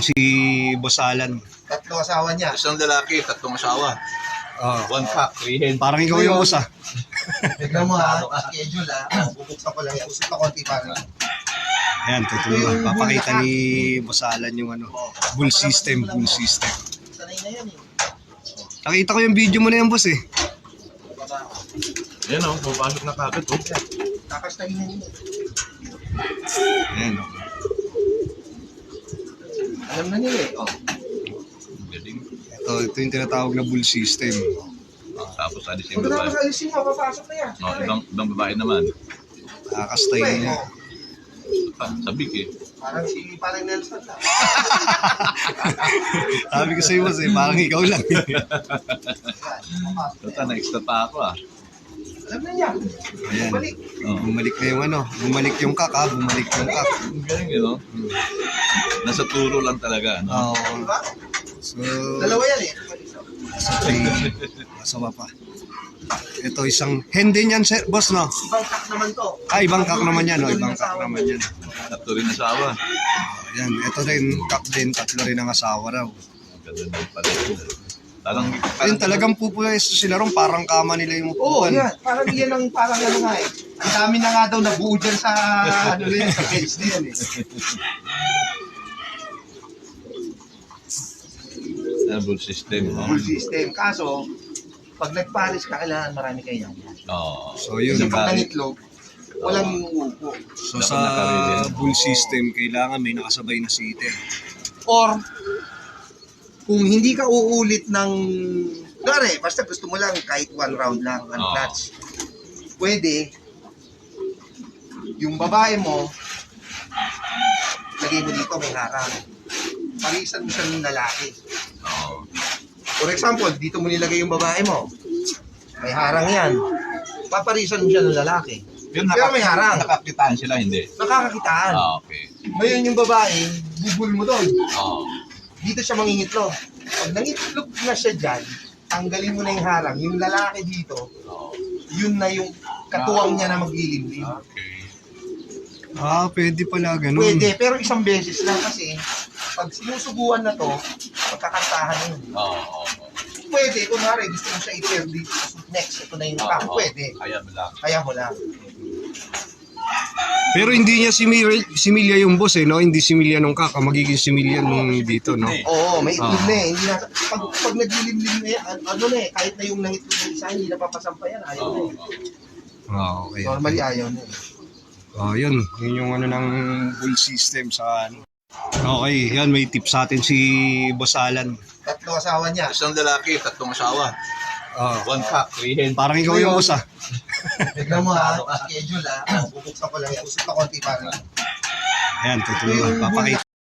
Si Boss Alan. Tatlo asawa niya. Isang lalaki, tatlong asawa. Oh, One pack, 3 hen. parang ikaw yung boss ah. Tignan mo ha, schedule ha. Bubuksan ko lang yan. Usap na konti pa rin. Ayan, tutuloy. Papakita ni Boss Alan yung ano, bull system. Sanay na yan eh. Nakita ko yung video mo na yan, boss eh. Yan o, pupasok na kagad o. Kakastahin na niya. Ayan. Alam na niya eh. Oh. Galing. Ito yung tinatawag na bull system. Tapos alisin Kung babae. dapat alisin mo, papasok na yan. Ibang babae naman. Nakakastay na niya. Sabik eh. Parang Nelson na. Sabi ko sa'yo, boss eh, parang ikaw lang. Tata, na-extra pa ako ah. Alam na niya. Ayan. Balik. Bumalik na yung ano, bumalik yung kak ha, bumalik yung kak. Ang galing eh no? Nasa turo lang talaga. No? Oo. Diba? So, Dalawa yan eh. masama pa. Ito isang hen din yan, sir, boss, no? Ibang kak naman to. Ibang kak naman yan, no? Ibang kak naman yan. Tatlo rin asawa. Yan, ito din, kak din, tatlo rin ang asawa raw. Ang ganda na pala. Ayun, talagang pupuwesto sila ron, parang kama nila yung Oo, upuan. yan. Parang yan ang parang ano nga eh. Ang dami na nga daw nabuo dyan sa ano na yan, sa beds na yan eh. Bull system. No? Full system. Kaso, pag nagpares ka, kailangan marami kayo yan. Oo. So yun, Kasi pag nangitlog, walang upo. so sa bull system, kailangan may nakasabay na sitter. Or, kung hindi ka uulit ng, gare, basta gusto mo lang kahit one round lang, one Oo. clutch. Pwede, yung babae mo, lagay mo dito, may harang. Parisan mo siya ng lalaki. Oo. For example, dito mo nilagay yung babae mo. May harang yan. Paparisan mo siya ng lalaki. Pero may harang. Nakakitaan sila, hindi. Nakakakitaan. Okay. Ngayon yung babae, bubul mo doon. Oo. Dito siya mangingitlog. Pag nangitlog na siya dyan, tanggalin mo na yung harang. Yung lalaki dito, Oo. yun na yung katuwang niya na maglilimlim. Okay. Pwede pala ganun. Pwede, pero isang beses lang kasi pag sinusubuan na to, magkakantahan yun. Oo. Pwede, kunwari gusto mo siya i-pair dito sa next, ito na yung kak, pwede. Kaya mo lang. Kaya mo lang. Pero hindi niya similya yung boss eh, no? Hindi similya nung kaka, magiging similya nung dito, no? Oo, may itlog na eh. Hindi na, pag naglilimlim na yan, ano na eh, kahit na yung nangitlog ng isa, hindi na papasampa yan, ayaw na eh. Okay. Normally ayaw na eh. Yun yung ano ng bull system sa ano. Okay, yan, may tip sa atin si Boss Alan. Tatlo asawa niya. Isang lalaki, tatlong asawa. One pack, 3 hen. Parang ikaw yung boss ah. Tignan mo ha, schedule ha. Bubuksan ko lang yan. Usap na konti pa rin. Ayan, tutuloy. Papakita.